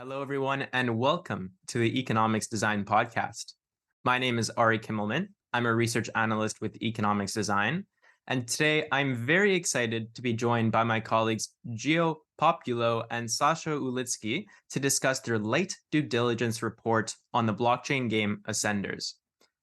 Hello, everyone, and welcome to the Economics Design Podcast. My name is Ari Kimmelman. I'm a research analyst with Economics Design. And today I'm very excited to be joined by my colleagues Gio Populo and Sasha Ulitsky to discuss their late due diligence report on the blockchain game Ascenders.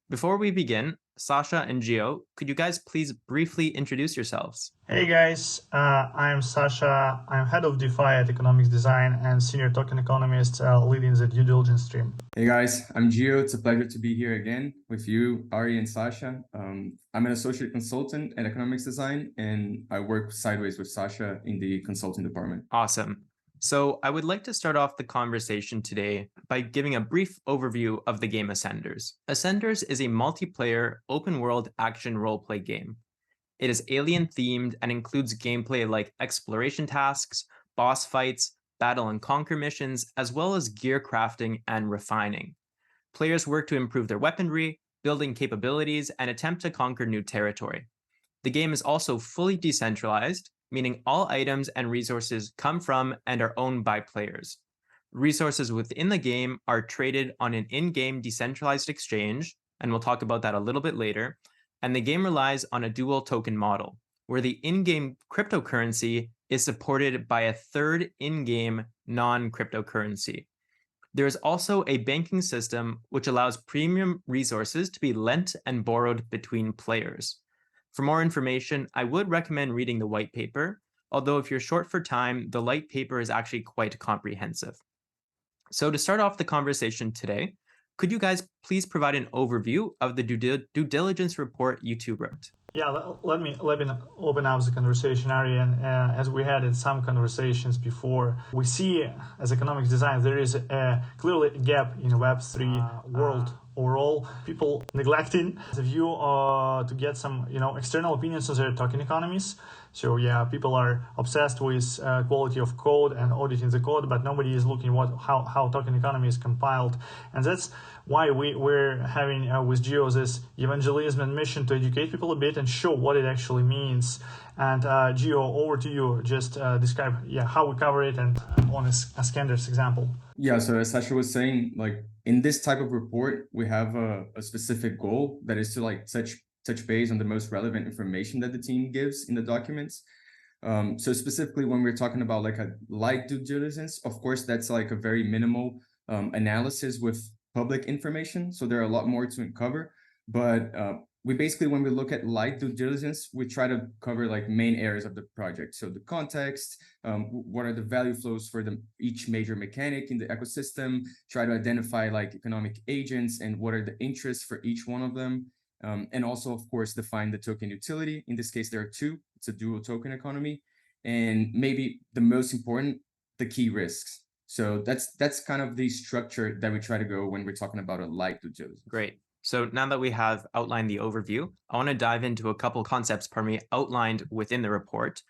Before we begin, Sasha and Gio, could you guys please briefly introduce yourselves? Hey guys, I'm Sasha. I'm head of DeFi at Economics Design and senior token economist leading the due diligence stream. Hey guys, I'm Gio. It's a pleasure to be here again with you, Ari and Sasha. I'm an associate consultant at Economics Design, and I work sideways with Sasha in the consulting department. Awesome. So I would like to start off the conversation today by giving a brief overview of the game Ascenders. Ascenders is a multiplayer, open-world action roleplay game. It is alien-themed and includes gameplay like exploration tasks, boss fights, battle and conquer missions, as well as gear crafting and refining. Players work to improve their weaponry, building capabilities, and attempt to conquer new territory. The game is also fully decentralized, meaning all items and resources come from and are owned by players. Resources within the game are traded on an in-game decentralized exchange, and we'll talk about that a little bit later, and the game relies on a dual token model, where the in-game cryptocurrency is supported by a third in-game non-cryptocurrency. There is also a banking system which allows premium resources to be lent and borrowed between players. For more information, I would recommend reading the white paper, although if you're short for time, the light paper is actually quite comprehensive. So to start off the conversation today, could you guys please provide an overview of the due diligence report you two wrote? Yeah, let me open up the conversation, Ari. And as we had in some conversations before, we see as economics design there is clearly a gap in Web3 world. Overall, people neglecting the view to get some external opinions on their token economies. So yeah, people are obsessed with quality of code and auditing the code, but nobody is looking how token economy is compiled, and that's why we're having with Gio this evangelism and mission to educate people a bit and show what it actually means. And Gio, over to you. Just describe how we cover it and on a Ascenders example. Yeah, so as Sasha was saying, like in this type of report, we have a specific goal that is to touch base on the most relevant information that the team gives in the documents. So specifically when we're talking about like a light due diligence, of course, that's like a very minimal analysis with public information. So there are a lot more to uncover, but we basically, when we look at light due diligence, we try to cover like main areas of the project. So the context, what are the value flows for each major mechanic in the ecosystem, try to identify like economic agents and what are the interests for each one of them. And also, of course, define the token utility. In this case, there are two. It's a dual token economy. And maybe the most important, the key risks. So that's kind of the structure that we try to go when we're talking about a light due diligence. Great. So now that we have outlined the overview, I want to dive into a couple concepts, outlined within the report.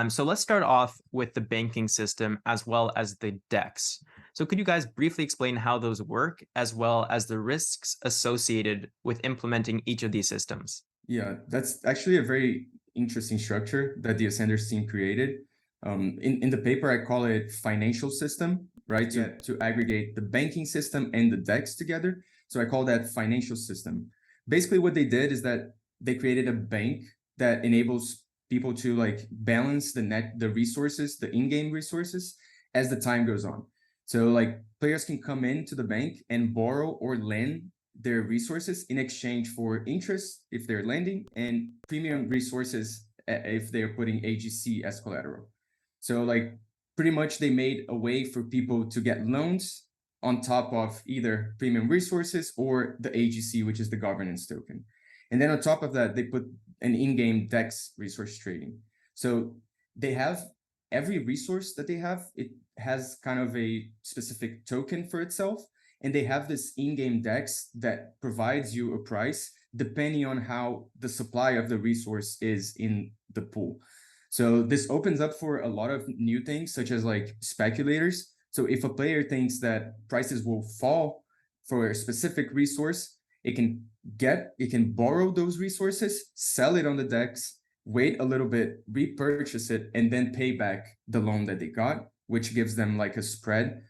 So let's start off with the banking system as well as the DEX. So could you guys briefly explain how those work, as well as the risks associated with implementing each of these systems? Yeah, that's actually a very interesting structure that the Ascenders team created. In the paper, I call it financial system, right? To aggregate the banking system and the DEX together. So I call that financial system. Basically, what they did is that they created a bank that enables people to like balance the resources, the in-game resources, as the time goes on. So like players can come into the bank and borrow or lend their resources in exchange for interest if they're lending, and premium resources if they're putting AGC as collateral. So like pretty much they made a way for people to get loans on top of either premium resources or the AGC, which is the governance token. And then on top of that, they put an in-game DEX resource trading. So they have every resource that they have, it has kind of a specific token for itself. And they have this in-game DEX that provides you a price depending on how the supply of the resource is in the pool. So this opens up for a lot of new things, such as like speculators. So if a player thinks that prices will fall for a specific resource, it can borrow those resources, sell it on the DEX, wait a little bit, repurchase it, and then pay back the loan that they got, which gives them like a spread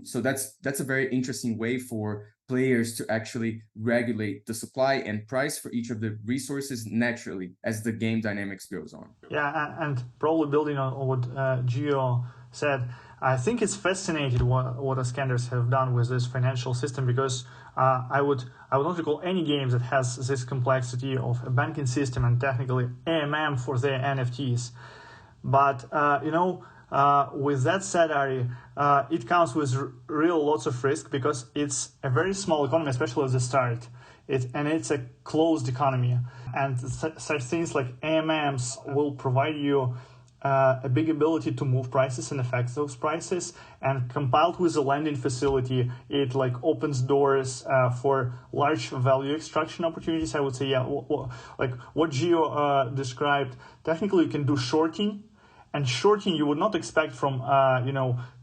So that's a very interesting way for players to actually regulate the supply and price for each of the resources naturally as the game dynamics goes on. Yeah, and probably building on what Gio said, I think it's fascinating what Iskanders have done with this financial system, because I would not recall any game that has this complexity of a banking system and technically AMM for their NFTs. But with that said, Ari, it comes with real lots of risk, because it's a very small economy, especially at the start. It's a closed economy, and such things like AMMs will provide you a big ability to move prices and affect those prices. And compiled with a lending facility, it like opens doors for large value extraction opportunities. I would say, yeah, like what Gio described. Technically, you can do shorting. And shorting, you would not expect from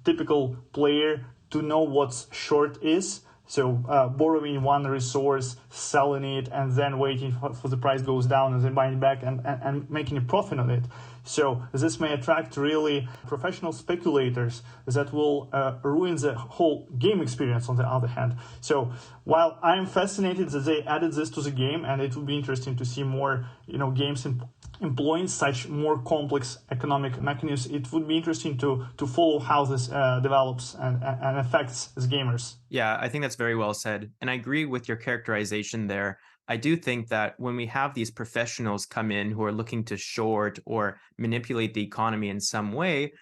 typical player to know what short is. So borrowing one resource, selling it, and then waiting for the price goes down and then buying it back and making a profit on it. So this may attract really professional speculators that will ruin the whole game experience on the other hand. So while I'm fascinated that they added this to the game, and it will be interesting to see more games employing such more complex economic mechanisms, it would be interesting to follow how this develops and affects as gamers. Yeah, I think that's very well said. And I agree with your characterization there. I do think that when we have these professionals come in who are looking to short or manipulate the economy in some way,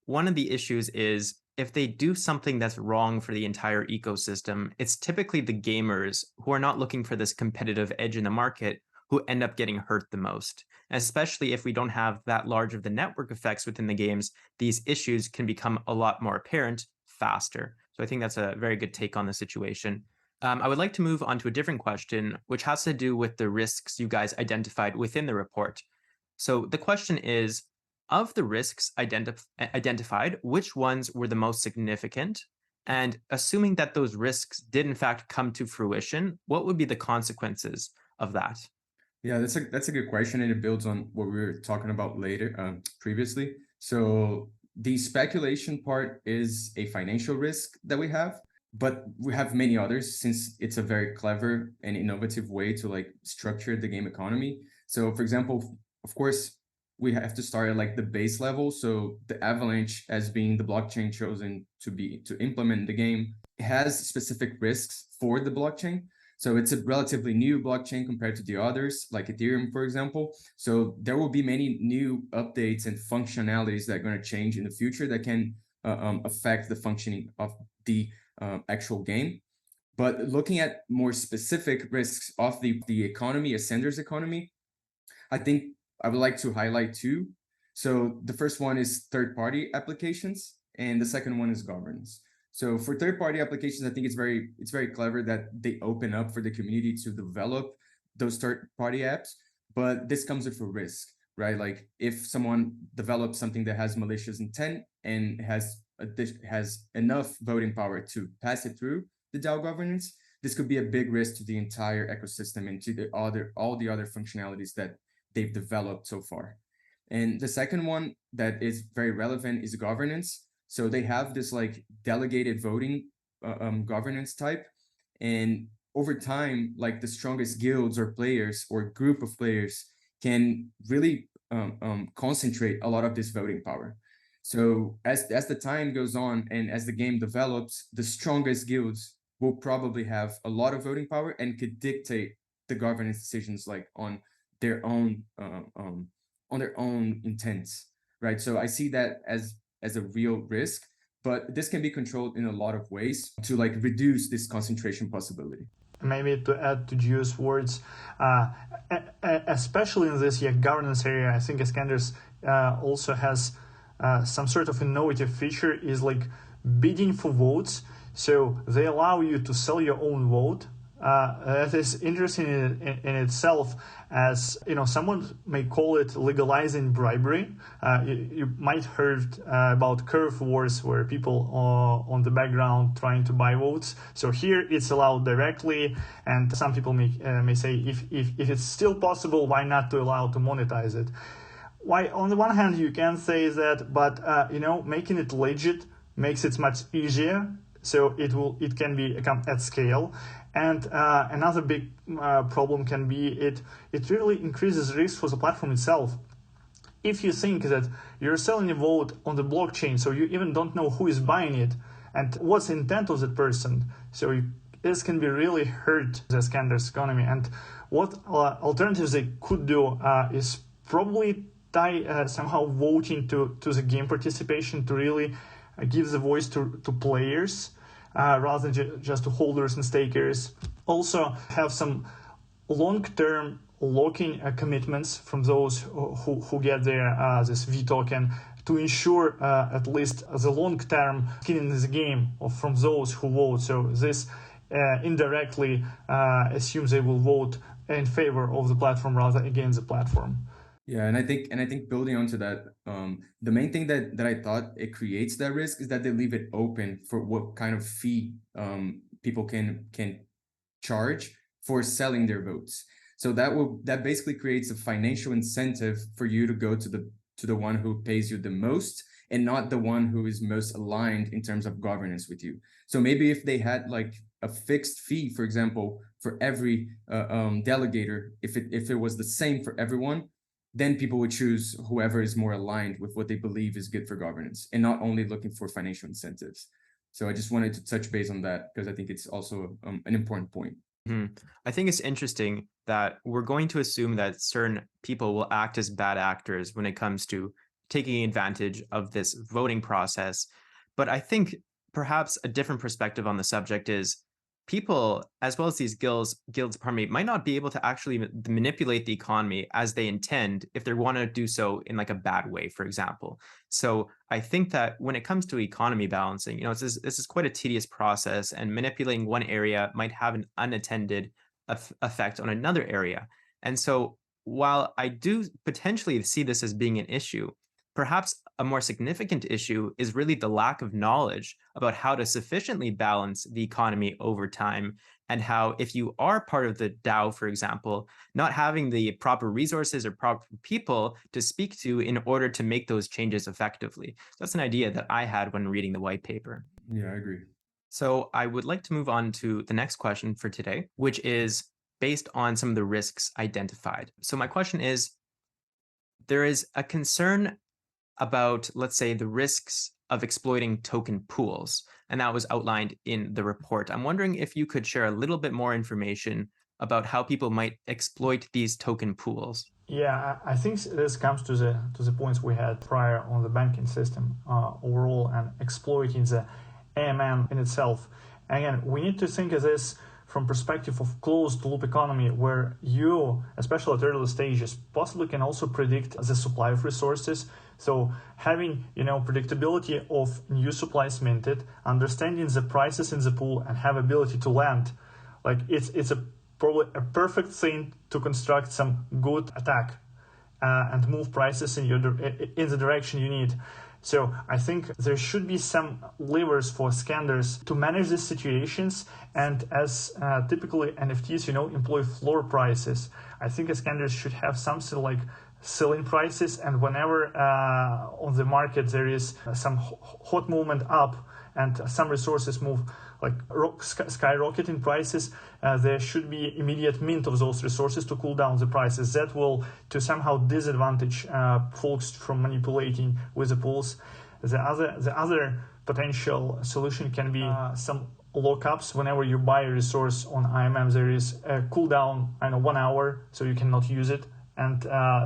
one of the issues is if they do something that's wrong for the entire ecosystem, it's typically the gamers who are not looking for this competitive edge in the market who end up getting hurt the most. Especially if we don't have that large of the network effects within the games, these issues can become a lot more apparent faster. So I think that's a very good take on the situation. I would like to move on to a different question, which has to do with the risks you guys identified within the report. So the question is, of the risks identified, which ones were the most significant? And assuming that those risks did in fact come to fruition, what would be the consequences of that? Yeah, that's a good question, and it builds on what we were talking about later, previously. So the speculation part is a financial risk that we have, but we have many others since it's a very clever and innovative way to like structure the game economy. So, for example, of course, we have to start at like the base level. So the Avalanche, as being the blockchain chosen to implement the game, has specific risks for the blockchain. So it's a relatively new blockchain compared to the others, like Ethereum, for example. So there will be many new updates and functionalities that are going to change in the future that can affect the functioning of the actual game. But looking at more specific risks of the economy, Ascender's economy, I think I would like to highlight two. So the first one is third-party applications, and the second one is governance. So for third-party applications, I think it's very clever that they open up for the community to develop those third-party apps, but this comes with a risk, right? Like if someone develops something that has malicious intent and has enough voting power to pass it through the DAO governance, this could be a big risk to the entire ecosystem and to all the other functionalities that they've developed so far. And the second one that is very relevant is governance. So they have this like delegated voting governance type, and over time, like the strongest guilds or players or group of players can really concentrate a lot of this voting power. So as the time goes on and as the game develops, the strongest guilds will probably have a lot of voting power and could dictate the governance decisions like on their own intents, right? So I see that as a real risk, but this can be controlled in a lot of ways to like reduce this concentration possibility. Maybe to add to Gio's words, especially in this governance area, I think Iskanders also has some sort of innovative feature is like bidding for votes. So they allow you to sell your own vote. That is interesting in itself, as someone may call it legalizing bribery. You might heard about curve wars where people are on the background trying to buy votes. So here it's allowed directly, and some people may say if it's still possible, why not to allow to monetize it? Why on the one hand you can say that, but making it legit makes it much easier, so it can become at scale. And another big problem can be it really increases risk for the platform itself. If you think that you're selling a vote on the blockchain, so you even don't know who is buying it and what's the intent of that person, so this can be really hurt the scandalous economy. And what alternatives they could do is probably tie somehow voting to the game participation, to really give the voice to players rather than just to holders and stakers. Also have some long-term locking commitments from those who get their this V token, to ensure at least the long-term skin in this game from those who vote. So this indirectly assumes they will vote in favor of the platform rather against the platform. Yeah, and I think building onto that, the main thing that I thought it creates that risk is that they leave it open for what kind of fee people can charge for selling their votes. So that basically creates a financial incentive for you to go to the one who pays you the most, and not the one who is most aligned in terms of governance with you. So maybe if they had like a fixed fee, for example, for every delegator, if it was the same for everyone, then people would choose whoever is more aligned with what they believe is good for governance, and not only looking for financial incentives. So I just wanted to touch base on that because I think it's also an important point. I think it's interesting that we're going to assume that certain people will act as bad actors when it comes to taking advantage of this voting process. But I think perhaps a different perspective on the subject is people, as well as these guilds, might not be able to actually manipulate the economy as they intend if they want to do so in like a bad way, for example. So I think that when it comes to economy balancing, this is quite a tedious process, and manipulating one area might have an unattended effect on another area. And so while I do potentially see this as being an issue, perhaps a more significant issue is really the lack of knowledge about how to sufficiently balance the economy over time, and how, if you are part of the DAO, for example, not having the proper resources or proper people to speak to in order to make those changes effectively. So that's an idea that I had when reading the white paper. Yeah, I agree. So I would like to move on to the next question for today, which is based on some of the risks identified. So my question is, there is a concern about, let's say, the risks of exploiting token pools, and that was outlined in the report. I'm wondering if you could share a little bit more information about how people might exploit these token pools. Yeah, I think this comes to the points we had prior on the banking system overall, and exploiting the AMM in itself. Again, we need to think of this from perspective of closed loop economy, where you, especially at early stages, possibly can also predict the supply of resources. So having predictability of new supplies minted, understanding the prices in the pool, and have ability to lend, like it's probably a perfect thing to construct some good attack and move prices in the direction you need. So I think there should be some levers for scanners to manage these situations, and as typically NFTs, employ floor prices. I think scanners should have something like ceiling prices, and whenever on the market there is some hot movement up and some resources move like skyrocket in prices, there should be immediate mint of those resources to cool down the prices. That will to somehow disadvantage folks from manipulating with the pools. The other potential solution can be some lockups. Whenever you buy a resource on IMM, there is a cooldown, 1 hour, so you cannot use it. And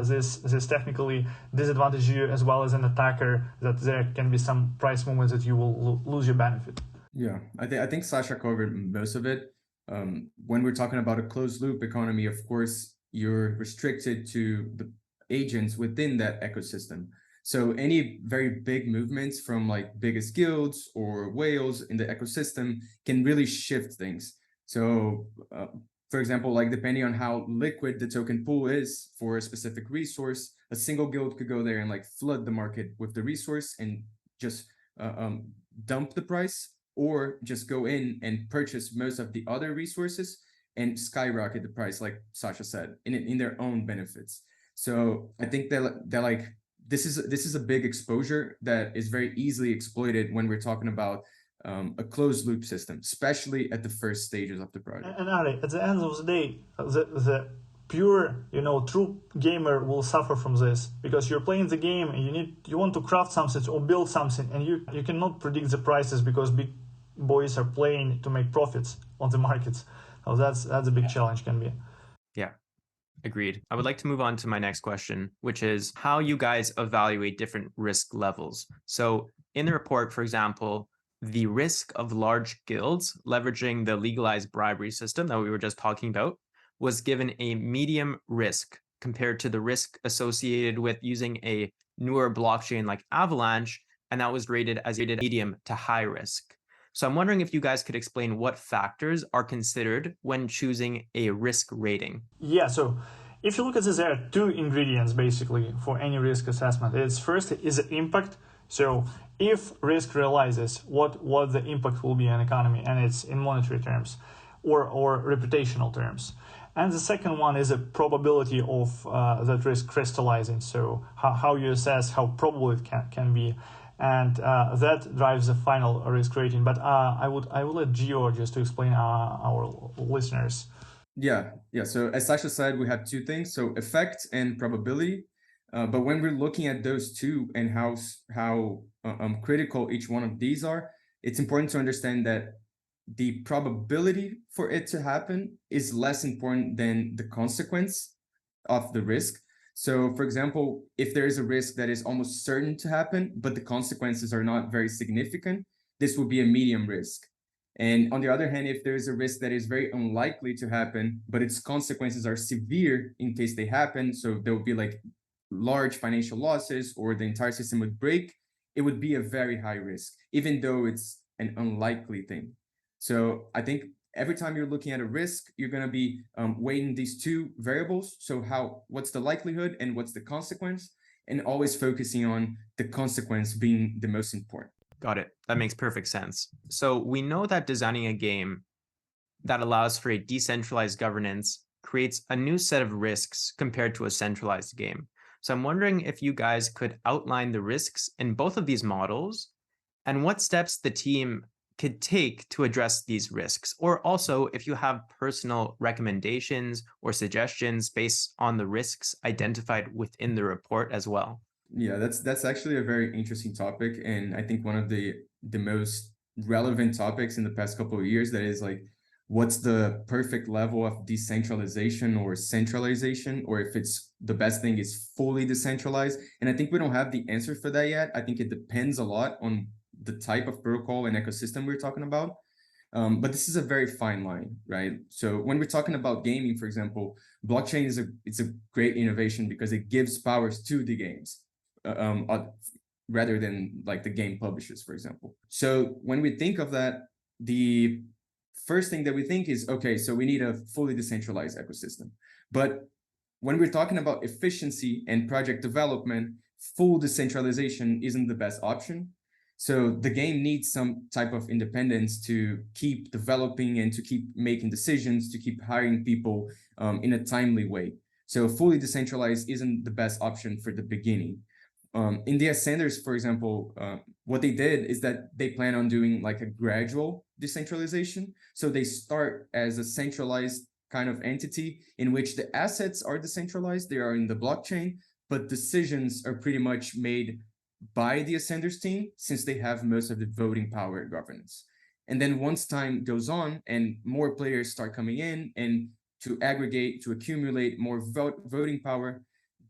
this technically disadvantages you as well as an attacker, that there can be some price movements that you will lose your benefit. Yeah, I think Sasha covered most of it. When we're talking about a closed loop economy, of course, you're restricted to the agents within that ecosystem. So any very big movements from like biggest guilds or whales in the ecosystem can really shift things. So for example, like depending on how liquid the token pool is for a specific resource, a single guild could go there and like flood the market with the resource and just dump the price, or just go in and purchase most of the other resources and skyrocket the price, like Sasha said, in their own benefits. So I think that like this is a big exposure that is very easily exploited when we're talking about a closed loop system, especially at the first stages of the project. And Ari, at the end of the day, the pure, true gamer will suffer from this, because you're playing the game and you want to craft something or build something, and you cannot predict the prices because big boys are playing to make profits on the markets. So that's a big challenge can be. Yeah. Agreed. I would like to move on to my next question, which is how you guys evaluate different risk levels. So in the report, for example, the risk of large guilds leveraging the legalized bribery system that we were just talking about was given a medium risk compared to the risk associated with using a newer blockchain like Avalanche, and that was rated as medium to high risk. So I'm wondering if you guys could explain what factors are considered when choosing a risk rating. Yeah, so if you look at this, there are two ingredients basically for any risk assessment. First is the impact. So if risk realizes, what the impact will be on economy, and it's in monetary terms or reputational terms. And the second one is a probability of that risk crystallizing. So how you assess how probable it can be. And that drives the final risk rating. But I will let Gio just to explain our listeners. Yeah. So as Sasha said, we have two things: so effect and probability. But when we're looking at those two and how critical each one of these are, it's important to understand that the probability for it to happen is less important than the consequence of the risk. So, for example, if there is a risk that is almost certain to happen, but the consequences are not very significant, this would be a medium risk. And on the other hand, if there is a risk that is very unlikely to happen, but its consequences are severe in case they happen, so there would be like large financial losses or the entire system would break, it would be a very high risk, even though it's an unlikely thing. So I think every time you're looking at a risk, you're going to be weighing these two variables. So what's the likelihood and what's the consequence, and always focusing on the consequence being the most important. Got it. That makes perfect sense. So we know that designing a game that allows for a decentralized governance creates a new set of risks compared to a centralized game. So I'm wondering if you guys could outline the risks in both of these models and what steps the team could take to address these risks, or also if you have personal recommendations or suggestions based on the risks identified within the report as well. Yeah, that's actually a very interesting topic, and I think one of the most relevant topics in the past couple of years, that is like, what's the perfect level of decentralization or centralization, or if it's the best thing is fully decentralized. And I think we don't have the answer for that yet. I think it depends a lot on the type of protocol and ecosystem we're talking about. But this is a very fine line, right? So when we're talking about gaming, for example, blockchain it's a great innovation because it gives powers to the games rather than like the game publishers, for example. So when we think of that, the first thing that we think is, okay, so we need a fully decentralized ecosystem. But when we're talking about efficiency and project development, full decentralization isn't the best option. So the game needs some type of independence to keep developing and to keep making decisions, to keep hiring people in a timely way. So fully decentralized isn't the best option for the beginning. In the Ascenders, for example, what they did is that they plan on doing like a gradual decentralization. So they start as a centralized kind of entity in which the assets are decentralized, they are in the blockchain, but decisions are pretty much made by the Ascenders team, since they have most of the voting power and governance. And then once time goes on and more players start coming in and to aggregate, to accumulate more voting power,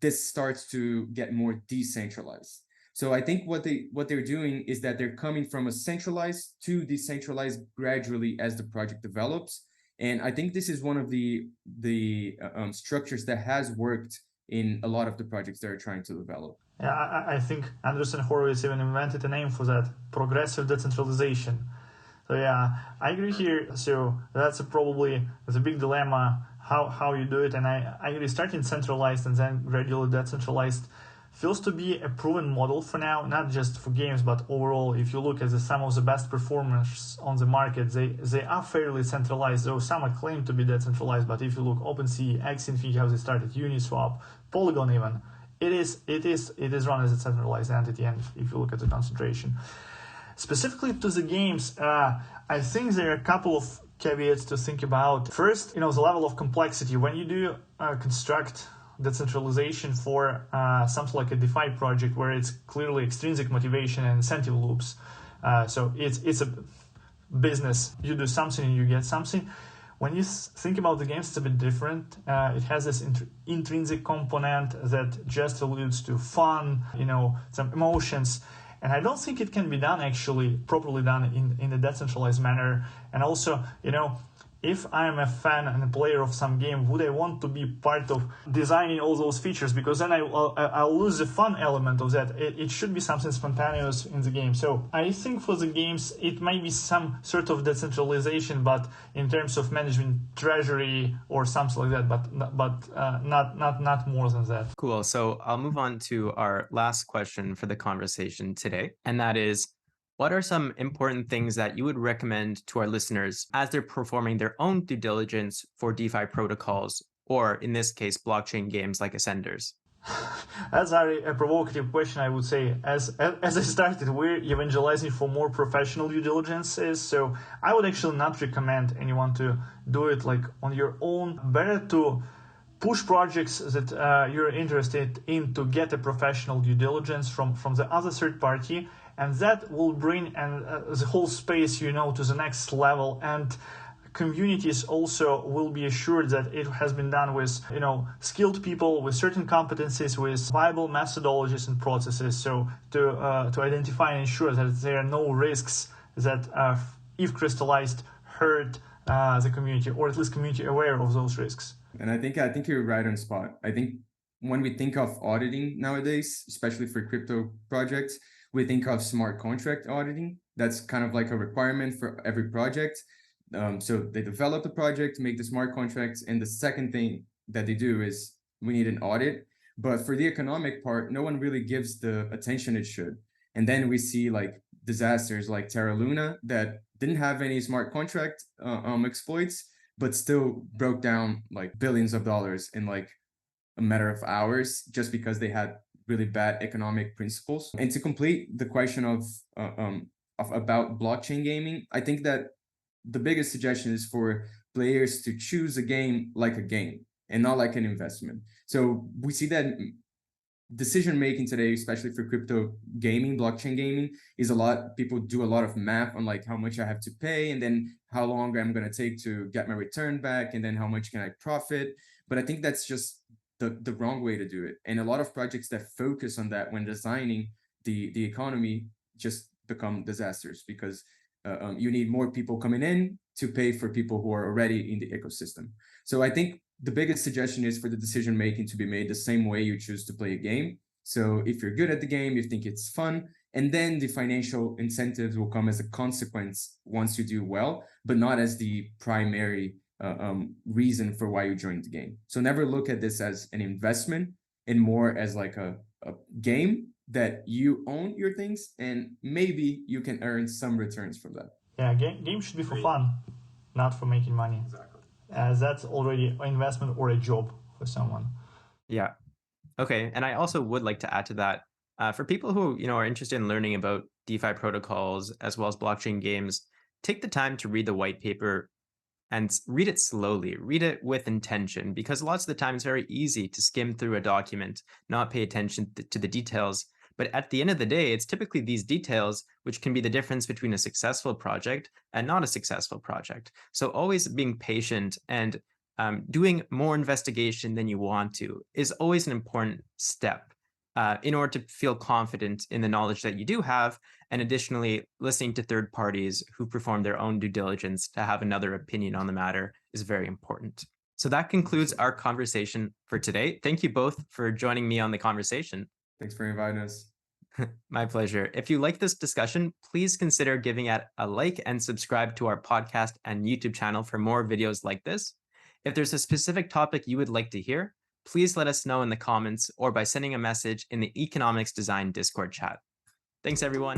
this starts to get more decentralized. So I think what they're doing is that they're coming from a centralized to decentralized gradually as the project develops. And I think this is one of the structures that has worked in a lot of the projects they're trying to develop. Yeah, I think Andreessen Horowitz even invented a name for that: progressive decentralization. So yeah, I agree here. So that's probably the big dilemma, how you do it. And I agree, starting centralized and then gradually decentralized feels to be a proven model for now, not just for games, but overall. If you look at some of the best performers on the market, they are fairly centralized, though some are claimed to be decentralized. But if you look OpenSea, Xinfi, how they started, Uniswap, Polygon even, it is run as a centralized entity, and if you look at the concentration. Specifically to the games, I think there are a couple of caveats to think about. First, the level of complexity. When you do construct decentralization for something like a DeFi project where it's clearly extrinsic motivation and incentive loops, so it's a business. You do something and you get something. When you think about the games, it's a bit different. It has this intrinsic component that just alludes to fun, some emotions. And I don't think it can be done properly done in a decentralized manner. And also, if I'm a fan and a player of some game, would I want to be part of designing all those features? Because then I'll lose the fun element of that. It should be something spontaneous in the game. So I think for the games, it might be some sort of decentralization, but in terms of management, treasury or something like that, but not more than that. Cool. So I'll move on to our last question for the conversation today, and that is, what are some important things that you would recommend to our listeners as they're performing their own due diligence for DeFi protocols, or in this case, blockchain games like Ascenders? That's a provocative question, I would say. As I started, we're evangelizing for more professional due diligences, so I would actually not recommend anyone to do it like on your own. Better to push projects that you're interested in to get a professional due diligence from the other third party, and that will bring the whole space, to the next level. And communities also will be assured that it has been done with, skilled people with certain competencies, with viable methodologies and processes. So to identify and ensure that there are no risks that, if crystallized, hurt the community, or at least community aware of those risks. And I think you're right on spot. I think when we think of auditing nowadays, especially for crypto projects, we think of smart contract auditing. That's kind of like a requirement for every project. So they develop the project, make the smart contracts, and the second thing that they do is we need an audit. But for the economic part, no one really gives the attention it should. And then we see like disasters like Terra Luna that didn't have any smart contract exploits, but still broke down like billions of dollars in like a matter of hours just because they had really bad economic principles. And to complete the question of about blockchain gaming, I think that the biggest suggestion is for players to choose a game like a game and not like an investment. So we see that decision making today, especially for crypto gaming, blockchain gaming, is people do a lot of math on like how much I have to pay, and then how long I'm going to take to get my return back, and then how much can I profit. But I think that's just the wrong way to do it. And a lot of projects that focus on that when designing the economy just become disasters, because you need more people coming in to pay for people who are already in the ecosystem. So I think the biggest suggestion is for the decision making to be made the same way you choose to play a game. So if you're good at the game, you think it's fun, and then the financial incentives will come as a consequence once you do well, but not as the primary reason for why you joined the game. So never look at this as an investment, and more as like a game that you own your things, and maybe you can earn some returns from that. Yeah, game should be for fun, not for making money. Exactly. As that's already an investment or a job for someone. Yeah. Okay. And I also would like to add to that, for people who are interested in learning about DeFi protocols as well as blockchain games, take the time to read the white paper and read it slowly. Read it with intention, because lots of the time it's very easy to skim through a document, not pay attention to the details. But at the end of the day, it's typically these details which can be the difference between a successful project and not a successful project. So always being patient and doing more investigation than you want to is always an important step in order to feel confident in the knowledge that you do have. And additionally, listening to third parties who perform their own due diligence to have another opinion on the matter is very important. So that concludes our conversation for today. Thank you both for joining me on the conversation. Thanks for inviting us. My pleasure. If you like this discussion, please consider giving it a like and subscribe to our podcast and YouTube channel for more videos like this. If there's a specific topic you would like to hear, please let us know in the comments or by sending a message in the Economics Design Discord chat. Thanks, everyone.